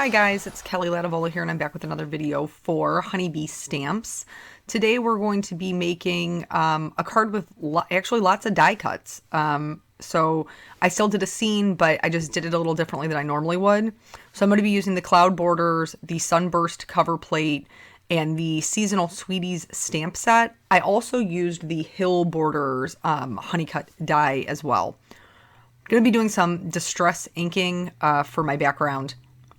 Hi guys, it's Kelly Latavola here and I'm back with another video for honeybee stamps. Today we're going to be making a card with actually lots of die cuts. So I still did a scene, but I just did it a little differently than I normally would. So I'm going to be using the cloud borders, the Sunburst Coverplate, and the Seasonal Sweeties stamp set. I also used the Hill Borders honey cut die as well. I'm going to be doing some distress inking for my background.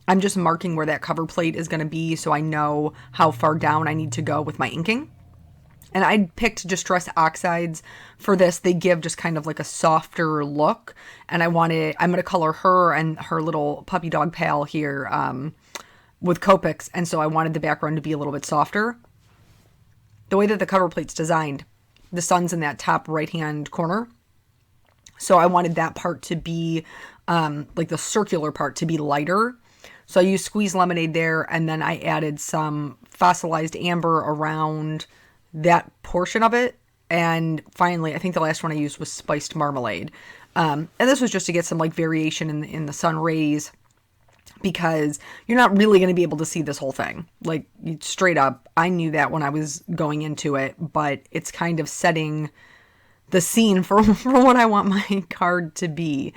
I'm just marking where that cover plate is going to be so I know how far down I need to go with my inking. And I picked Distress Oxides for this. They give just kind of like a softer look. And I'm going to color her and her little puppy dog pal here with Copics. And so I wanted the background to be a little bit softer. The way that the cover plate's designed, the sun's in that top right-hand corner. So I wanted that part to be, like the circular part to be lighter. So I used squeezed lemonade there, and then I added some fossilized amber around that portion of it. And finally, I think the last one I used was spiced marmalade. And this was just to get some like variation in the sun rays, because you're not really going to be able to see this whole thing. Like straight up, I knew that when I was going into it, but it's kind of setting the scene for what I want my card to be.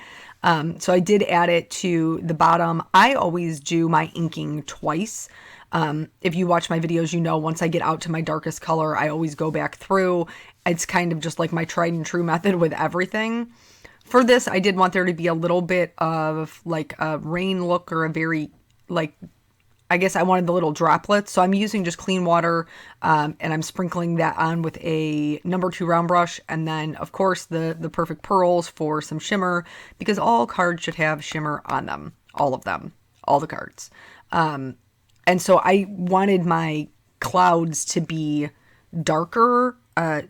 So I did add it to the bottom. I always do my inking twice. If you watch my videos, you know, once I get out to my darkest color, I always go back through. It's kind of just like my tried and true method with everything. For this, I did want there to be a little bit of like a rain look, or a very like, I guess I wanted the little droplets. So I'm using just clean water, and I'm sprinkling that on with a number 2 round brush. And then of course the perfect pearls for some shimmer, because all cards should have shimmer on them. All of them, all the cards. And so I wanted my clouds to be darker.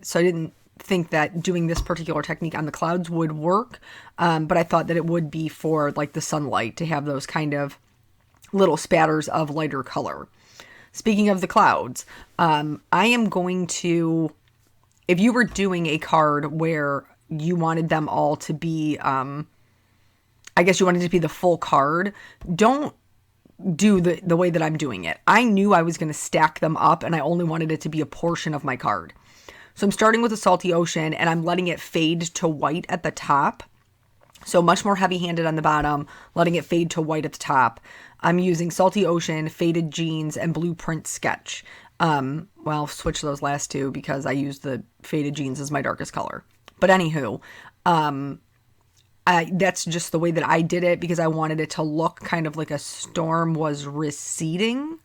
So I didn't think that doing this particular technique on the clouds would work. But I thought that it would be for like the sunlight to have those kind of little spatters of lighter color. Speaking of the clouds, I am going to, if you were doing a card where you wanted them all to be, I guess you wanted it to be the full card, don't do the way that I'm doing it. I knew I was going to stack them up, and I only wanted it to be a portion of my card. So I'm starting with a Salty Ocean, and I'm letting it fade to white at the top. So much more heavy-handed on the bottom, letting it fade to white at the top. I'm using Salty Ocean, Faded Jeans, and Blueprint Sketch. Well, switch those last two because I used the Faded Jeans as my darkest color. But anywho, that's just the way that I did it, because I wanted it to look kind of like a storm was receding.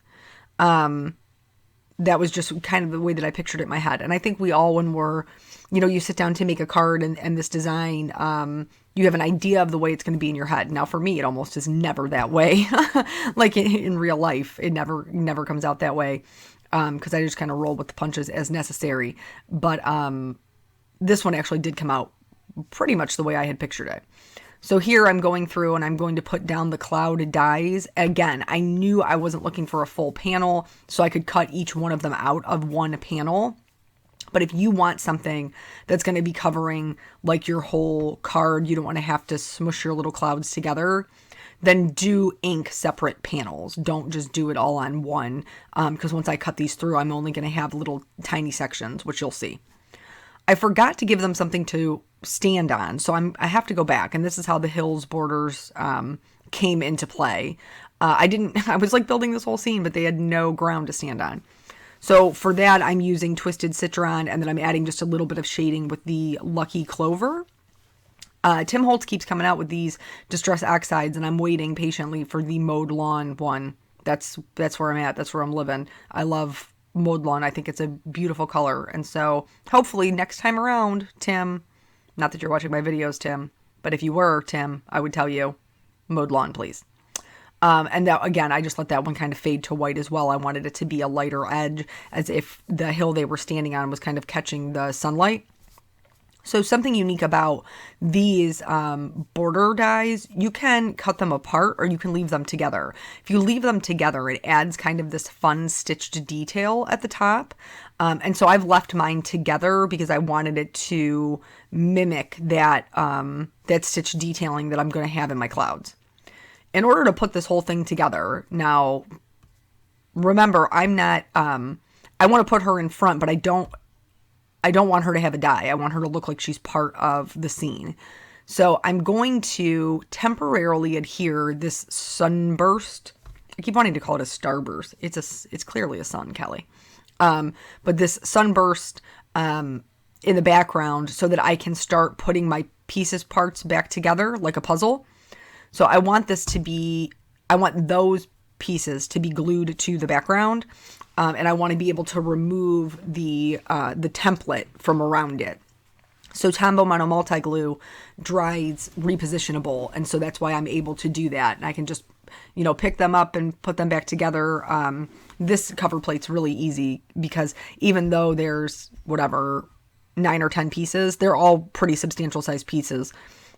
That was just kind of the way that I pictured it in my head. And I think we all, when we're, you know, you sit down to make a card and this design, you have an idea of the way it's going to be in your head. Now for me, it almost is never that way. Like in real life, it never comes out that way. Cause I just kind of roll with the punches as necessary. But, this one actually did come out pretty much the way I had pictured it. So here I'm going through and I'm going to put down the cloud dies. Again, I knew I wasn't looking for a full panel, so I could cut each one of them out of one panel. But if you want something that's going to be covering like your whole card, you don't want to have to smush your little clouds together, then do ink separate panels. Don't just do it all on one, because once I cut these through, I'm only going to have little tiny sections, which you'll see. I forgot to give them something to stand on, so I have to go back, and this is how the Hills borders came into play. I was like building this whole scene, but they had no ground to stand on. So for that, I'm using Twisted Citron, and then I'm adding just a little bit of shading with the Lucky Clover. Tim Holtz keeps coming out with these Distress Oxides, and I'm waiting patiently for the Mowed Lawn one. That's where I'm at. That's where I'm living. I love Mowed Lawn. I think it's a beautiful color. And so hopefully next time around, Tim, not that you're watching my videos, Tim, but if you were, Tim, I would tell you, Mowed Lawn, please. And that, again, I just let that one kind of fade to white as well. I wanted it to be a lighter edge, as if the hill they were standing on was kind of catching the sunlight. So something unique about these border dies, you can cut them apart or you can leave them together. If you leave them together, it adds kind of this fun stitched detail at the top. And so I've left mine together because I wanted it to mimic that, that stitch detailing that I'm going to have in my clouds. in order to put this whole thing together, now, remember, I'm not, I want to put her in front, but I don't want her to have a die. I want her to look like she's part of the scene. So I'm going to temporarily adhere this sunburst. I keep wanting to call it a starburst. It's clearly a sun, Kelly. But this sunburst in the background so that I can start putting my parts back together like a puzzle. So I want those pieces to be glued to the background. And I want to be able to remove the template from around it. So Tombow Mono Multi Glue dries repositionable, and so that's why I'm able to do that. And I can just, pick them up and put them back together. This cover plate's really easy because even though there's 9 or 10 pieces, they're all pretty substantial sized pieces.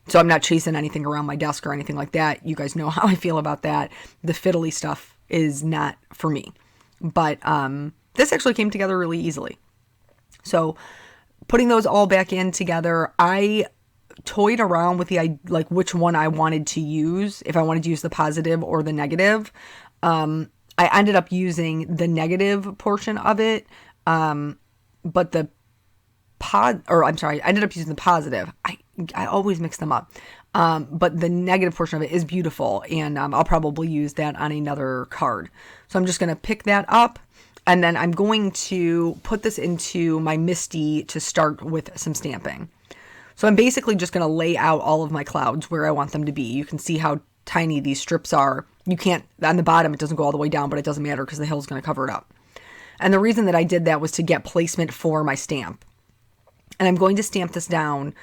So I'm not chasing anything around my desk or anything like that. You guys know how I feel about that. The fiddly stuff is not for me. But this actually came together really easily. So putting those all back in together, I toyed around with which one I wanted to use, if I wanted to use the positive or the negative. I ended up using the negative portion of it, but I ended up using the positive. I always mix them up. But the negative portion of it is beautiful, and I'll probably use that on another card. So I'm just going to pick that up, and then I'm going to put this into my Misty to start with some stamping. So I'm basically just going to lay out all of my clouds where I want them to be. You can see how tiny these strips are. You can't, on the bottom, it doesn't go all the way down, but it doesn't matter because the hill's going to cover it up. And the reason that I did that was to get placement for my stamp. And I'm going to stamp this down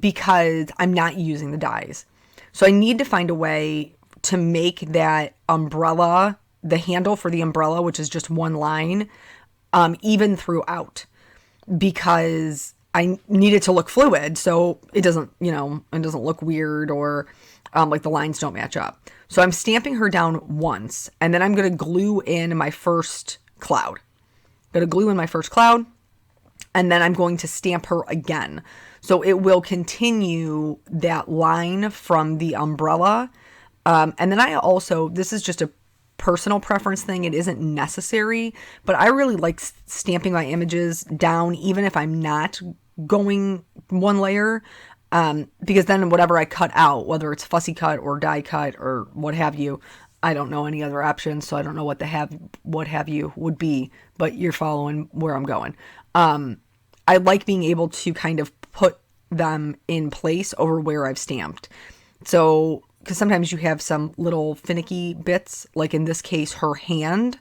because I'm not using the dies. So I need to find a way to make that umbrella, the handle for the umbrella, which is just one line, even throughout, because I need it to look fluid. So it doesn't, it doesn't look weird or like the lines don't match up. So I'm stamping her down once, and then I'm going to glue in my first cloud. And then I'm going to stamp her again. So it will continue that line from the umbrella. And then this is just a personal preference thing. It isn't necessary, but I really like stamping my images down, even if I'm not going one layer, because then whatever I cut out, whether it's fussy cut or die cut or what have you, I don't know any other options, so I don't know what have you would be, but you're following where I'm going. I like being able to kind of put them in place over where I've stamped. So, because sometimes you have some little finicky bits, like in this case, her hand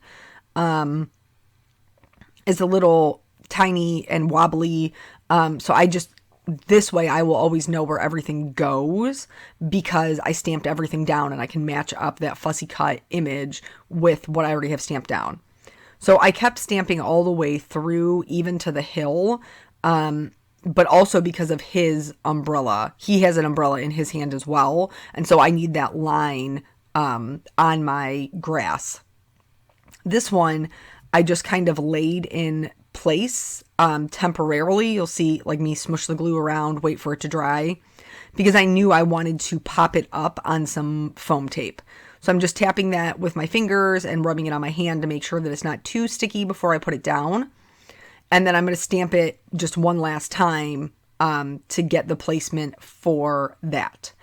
is a little tiny and wobbly. So this way I will always know where everything goes because I stamped everything down and I can match up that fussy cut image with what I already have stamped down. So I kept stamping all the way through, even to the hill, but also because of his umbrella. He has an umbrella in his hand as well, and so I need that line on my grass. This one, I just kind of laid in place temporarily. You'll see like me smush the glue around, wait for it to dry, because I knew I wanted to pop it up on some foam tape. So I'm just tapping that with my fingers and rubbing it on my hand to make sure that it's not too sticky before I put it down. And then I'm going to stamp it just one last time to get the placement for that.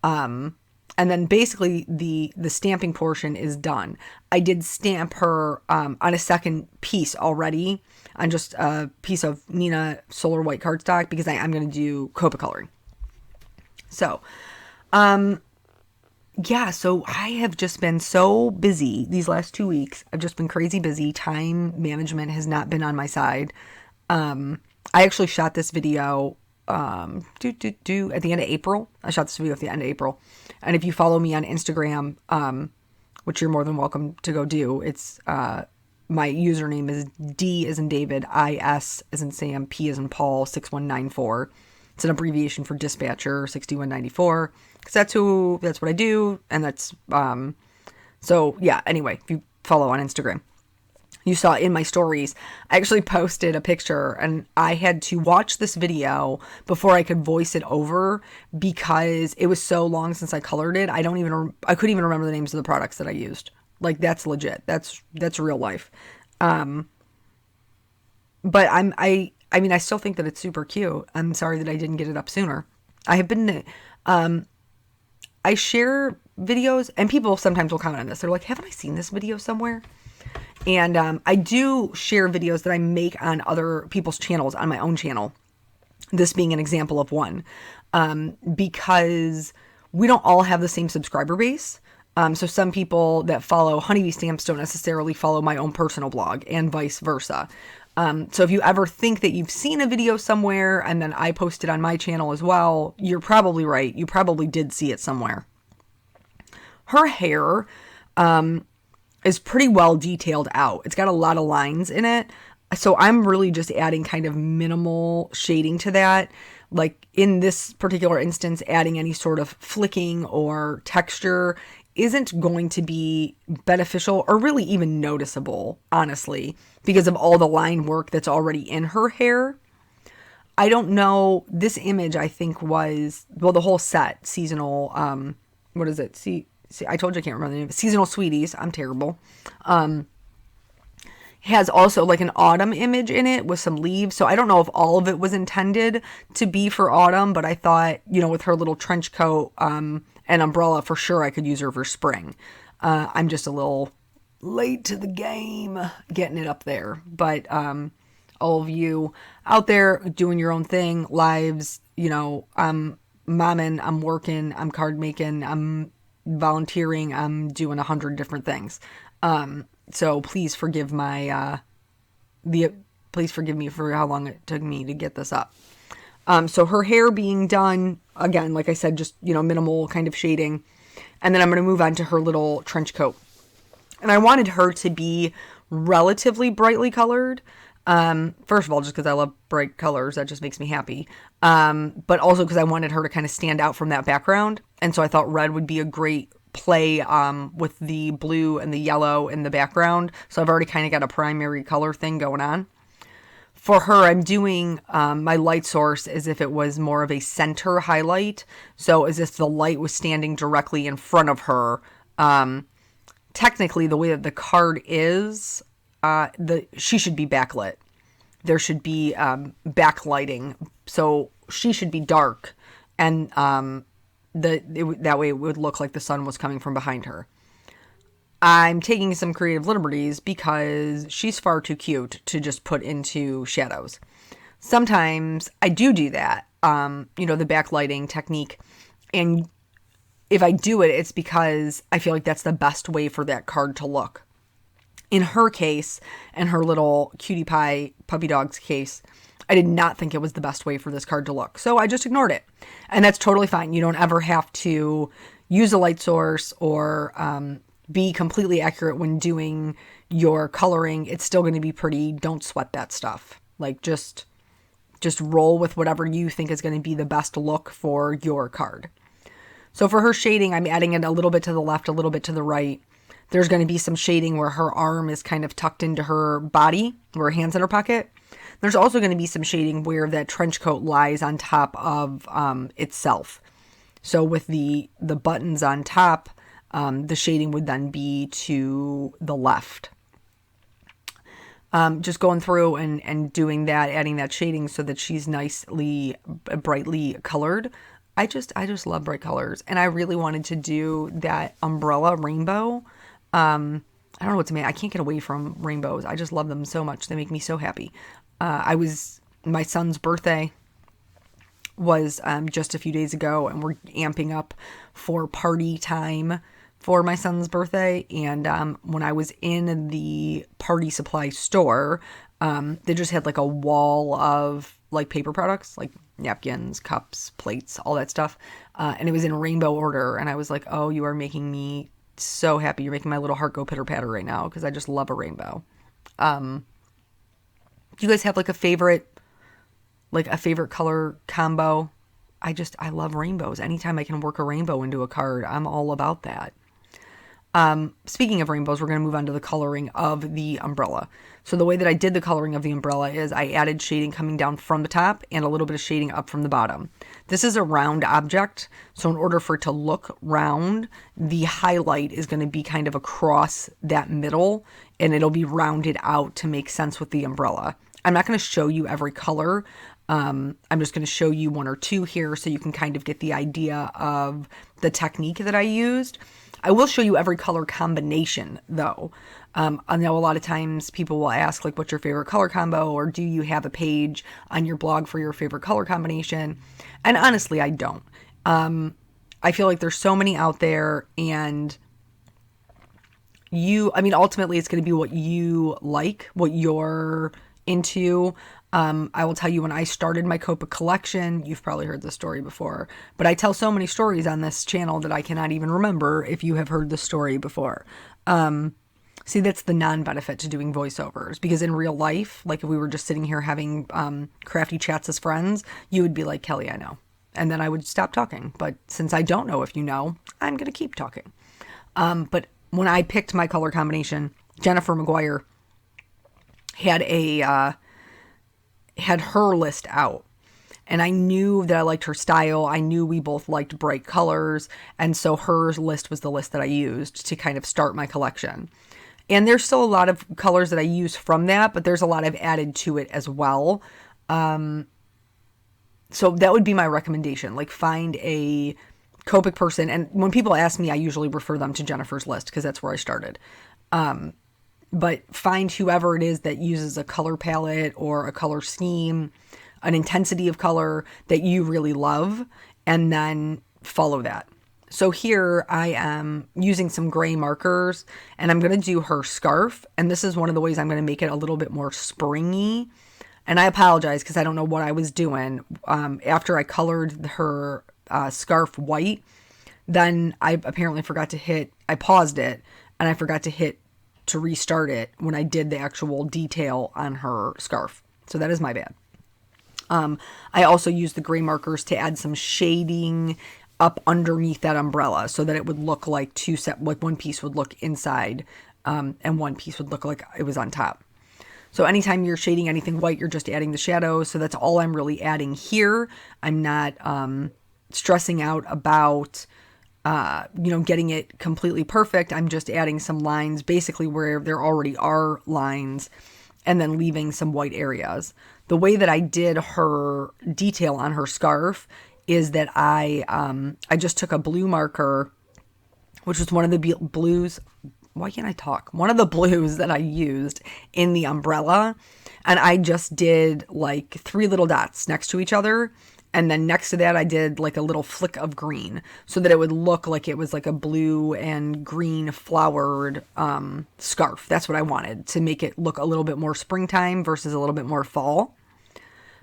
And then basically the stamping portion is done. I did stamp her on a second piece already, on just a piece of Neenah Solar White cardstock, because I'm going to do Copic coloring. So, yeah, so I have just been so busy these last 2 weeks. I've just been crazy busy. Time management has not been on my side. I actually shot this video at the end of April. I shot this video at the end of April. And if you follow me on Instagram, which you're more than welcome to go do, it's my username is D as in David, IS as in Sam, P as in Paul, 6194. It's an abbreviation for dispatcher 6194, because that's what I do. And that's, so yeah, anyway, if you follow on Instagram, you saw in my stories, I actually posted a picture and I had to watch this video before I could voice it over because it was so long since I colored it. I couldn't even remember the names of the products that I used. Like, that's legit. That's real life. But I mean, I still think that it's super cute. I'm sorry that I didn't get it up sooner. I have been, I share videos and people sometimes will comment on this. They're like, haven't I seen this video somewhere? And I do share videos that I make on other people's channels, on my own channel. This being an example of one. Because we don't all have the same subscriber base. So some people that follow Honeybee Stamps don't necessarily follow my own personal blog and vice versa. So if you ever think that you've seen a video somewhere and then I posted on my channel as well, you're probably right. You probably did see it somewhere. Her hair is pretty well detailed out. It's got a lot of lines in it. So I'm really just adding kind of minimal shading to that. Like in this particular instance, adding any sort of flicking or texture isn't going to be beneficial or really even noticeable, honestly, because of all the line work that's already in her hair. I don't know. This image, I think, was, well, the whole set, seasonal, what is it? See, I told you I can't remember the name. Seasonal Sweeties. I'm terrible. Has also like an autumn image in it with some leaves. So I don't know if all of it was intended to be for autumn, but I thought, you know, with her little trench coat, and umbrella, for sure I could use her for spring. I'm just a little late to the game getting it up there. But all of you out there doing your own thing, lives, you know, I'm momming, I'm working, I'm card making, I'm volunteering, I'm doing 100 different things. So please forgive please forgive me for how long it took me to get this up. So her hair being done, again, like I said, just, you know, minimal kind of shading. And then I'm going to move on to her little trench coat. And I wanted her to be relatively brightly colored. First of all, just because I love bright colors, that just makes me happy. But also because I wanted her to kind of stand out from that background. And so I thought red would be a great play with the blue and the yellow in the background. So I've already kind of got a primary color thing going on. For her, I'm doing my light source as if it was more of a center highlight. So as if the light was standing directly in front of her. Technically, the way that the card is, she should be backlit. There should be backlighting. So she should be dark. And that way it would look like the sun was coming from behind her. I'm taking some creative liberties because she's far too cute to just put into shadows. Sometimes I do that, you know, the backlighting technique. And if I do it, it's because I feel like that's the best way for that card to look. In her case, and her little cutie pie puppy dog's case, I did not think it was the best way for this card to look. So I just ignored it. And that's totally fine. You don't ever have to use a light source or be completely accurate when doing your coloring. It's still going to be pretty. Don't sweat that stuff. Like just roll with whatever you think is going to be the best look for your card. So for her shading, I'm adding it a little bit to the left, a little bit to the right. There's going to be some shading where her arm is kind of tucked into her body, where her hand's in her pocket. There's also going to be some shading where that trench coat lies on top of itself. So with the buttons on top, the shading would then be to the left. Just going through and doing that, adding that shading so that she's nicely, brightly colored. I just love bright colors. And I really wanted to do that umbrella rainbow. I don't know what to make. I can't get away from rainbows. I just love them so much. They make me so happy. My son's birthday was just a few days ago, and we're amping up for party time for my son's birthday. And when I was in the party supply store, they just had like a wall of like paper products, like napkins, cups, plates, all that stuff. And it was in rainbow order. And I was like, oh, you are making me so happy. You're making my little heart go pitter patter right now, because I just love a rainbow. Do you guys have like a favorite color combo? I love rainbows. Anytime I can work a rainbow into a card, I'm all about that. Speaking of rainbows, we're going to move on to the coloring of the umbrella. So the way that I did the coloring of the umbrella is I added shading coming down from the top and a little bit of shading up from the bottom. This is a round object, so in order for it to look round, the highlight is going to be kind of across that middle, and it'll be rounded out to make sense with the umbrella. I'm not going to show you every color. I'm just going to show you one or two here so you can kind of get the idea of the technique that I used. I will show you every color combination though. I know a lot of times people will ask like, what's your favorite color combo? Or do you have a page on your blog for your favorite color combination? And honestly, I don't. I feel like there's so many out there, and ultimately it's going to be what you like, what you're into. I will tell you, when I started my Copic collection, you've probably heard this story before, but I tell so many stories on this channel that I cannot even remember if you have heard the story before. See, that's the non-benefit to doing voiceovers, because in real life, like if we were just sitting here having crafty chats as friends, you would be like, Kelly, I know. And then I would stop talking. But since I don't know if you know, I'm going to keep talking. But when I picked my color combination, Jennifer McGuire had her list out, and I knew that I liked her style. I knew we both liked bright colors, and so her list was the list that I used to kind of start my collection. And there's still a lot of colors that I use from that, but there's a lot I've added to it as well. So that would be my recommendation. Like, find a Copic person, and when people ask me, I usually refer them to Jennifer's list because that's where I started. But find whoever it is that uses a color palette or a color scheme, an intensity of color that you really love, and then follow that. So here I am using some gray markers, and I'm going to do her scarf. And this is one of the ways I'm going to make it a little bit more springy. And I apologize because I don't know what I was doing. After I colored her scarf white, then I apparently forgot to I paused it, and I forgot to restart it when I did the actual detail on her scarf. So that is my bad. I also used the gray markers to add some shading up underneath that umbrella so that it would look like like one piece would look inside, and one piece would look like it was on top. So anytime you're shading anything white, you're just adding the shadows. So that's all I'm really adding here. I'm not stressing out about getting it completely perfect. I'm just adding some lines basically where there already are lines, and then leaving some white areas. The way that I did her detail on her scarf is that I just took a blue marker, which was one of the blues. Why can't I talk? One of the blues that I used in the umbrella. And I just did like 3 little dots next to each other. And then next to that, I did like a little flick of green so that it would look like it was like a blue and green flowered scarf. That's what I wanted, to make it look a little bit more springtime versus a little bit more fall.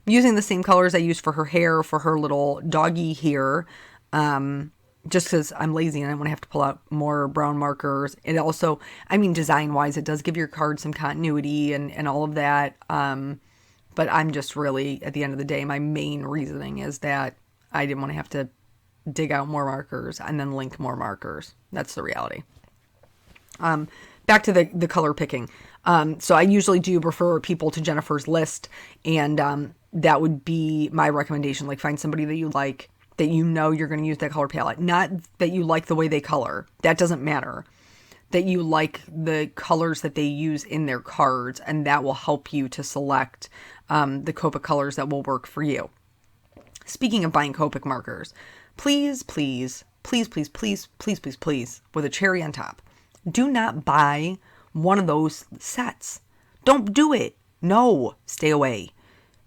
I'm using the same colors I used for her hair, for her little doggy here, just because I'm lazy and I want to have to pull out more brown markers. It also, design-wise, it does give your card some continuity and all of that. But I'm just really, at the end of the day, my main reasoning is that I didn't want to have to dig out more markers and then link more markers. That's the reality. Back to the color picking. So I usually do refer people to Jennifer's list, and that would be my recommendation. Like, find somebody that you like, that you know you're going to use that color palette. Not that you like the way they color. That doesn't matter. That you like the colors that they use in their cards, and that will help you to select the Copic colors that will work for you. Speaking of buying Copic markers, please, please, please, please, please, please, please, please, with a cherry on top, do not buy one of those sets. Don't do it. No, stay away.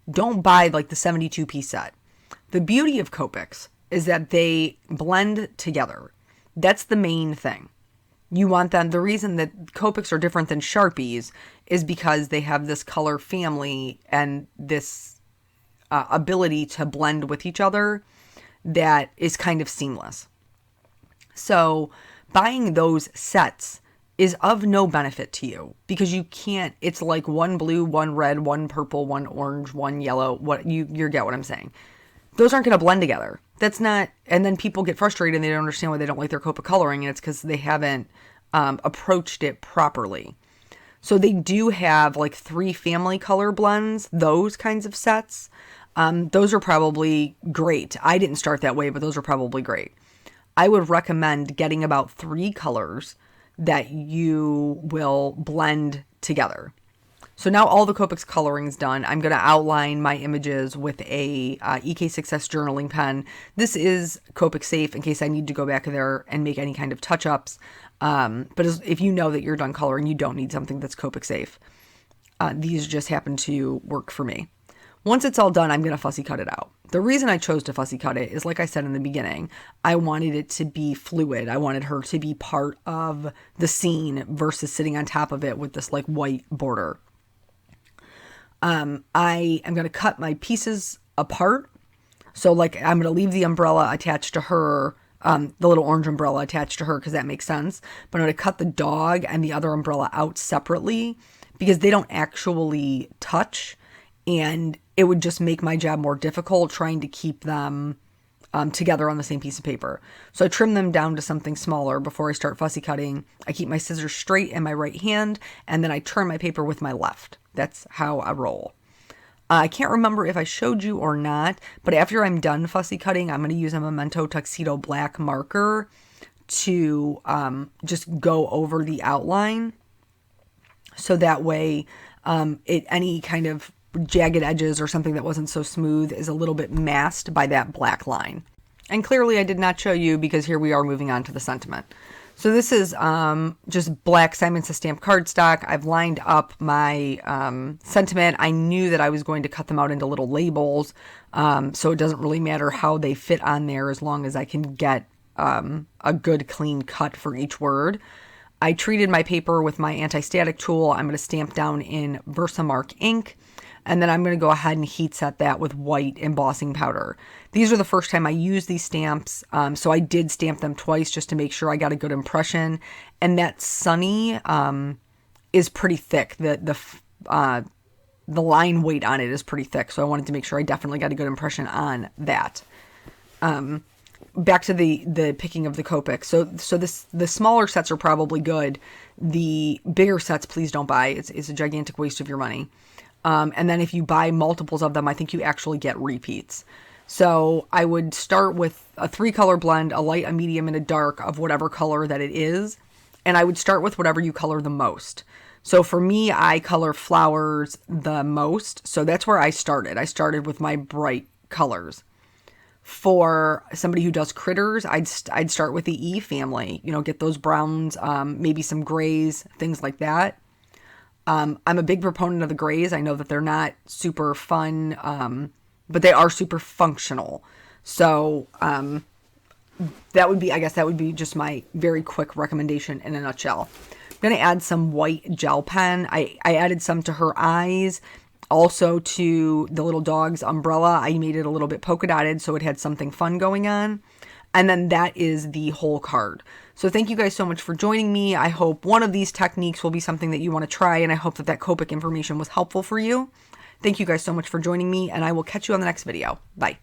Don't buy like the 72-piece set. The beauty of Copics is that they blend together. That's the main thing. You want them. The reason that Copics are different than Sharpies is because they have this color family and this ability to blend with each other that is kind of seamless. So buying those sets is of no benefit to you because you can't. It's like one blue, one red, one purple, one orange, one yellow. You get what I'm saying. Those aren't going to blend together. That's not, and then people get frustrated and they don't understand why they don't like their Copic coloring, and it's because they haven't approached it properly. So they do have like 3 family color blends, those kinds of sets. Those are probably great. I didn't start that way, but those are probably great. I would recommend getting about 3 colors that you will blend together. So now all the Copic's coloring is done. I'm going to outline my images with a EK Success journaling pen. This is Copic safe in case I need to go back there and make any kind of touch-ups. But if you know that you're done coloring, you don't need something that's Copic safe. These just happen to work for me. Once it's all done, I'm going to fussy cut it out. The reason I chose to fussy cut it is, like I said in the beginning, I wanted it to be fluid. I wanted her to be part of the scene versus sitting on top of it with this like white border. I am going to cut my pieces apart. So like I'm going to leave the umbrella attached to her, the little orange umbrella attached to her because that makes sense. But I'm going to cut the dog and the other umbrella out separately because they don't actually touch. And it would just make my job more difficult trying to keep them together on the same piece of paper. So I trim them down to something smaller before I start fussy cutting. I keep my scissors straight in my right hand, and then I turn my paper with my left. That's how I roll. I can't remember if I showed you or not, but after I'm done fussy cutting, I'm going to use a Memento Tuxedo black marker to just go over the outline. So that way, any kind of jagged edges or something that wasn't so smooth is a little bit masked by that black line. And clearly I did not show you because here we are moving on to the sentiment. So this is just black Simon Says Stamp cardstock. I've lined up my sentiment. I knew that I was going to cut them out into little labels, so it doesn't really matter how they fit on there as long as I can get a good clean cut for each word. I treated my paper with my anti-static tool. I'm going to stamp down in Versamark ink. And then I'm going to go ahead and heat set that with white embossing powder. These are the first time I used these stamps, so I did stamp them twice just to make sure I got a good impression. And that Sunny is pretty thick. The line weight on it is pretty thick, so I wanted to make sure I definitely got a good impression on that. Back to the picking of the Copic. So the smaller sets are probably good. The bigger sets, please don't buy. It's a gigantic waste of your money. And then if you buy multiples of them, I think you actually get repeats. So I would start with a 3-color blend, a light, a medium, and a dark of whatever color that it is. And I would start with whatever you color the most. So for me, I color flowers the most. So that's where I started. I started with my bright colors. For somebody who does critters, I'd start with the E family. You know, get those browns, maybe some grays, things like that. I'm a big proponent of the grays. I know that they're not super fun, but they are super functional. So that would be just my very quick recommendation in a nutshell. I'm going to add some white gel pen. I added some to her eyes, also to the little dog's umbrella. I made it a little bit polka dotted so it had something fun going on. And then that is the whole card. So thank you guys so much for joining me. I hope one of these techniques will be something that you want to try, and I hope that Copic information was helpful for you. Thank you guys so much for joining me, and I will catch you on the next video. Bye.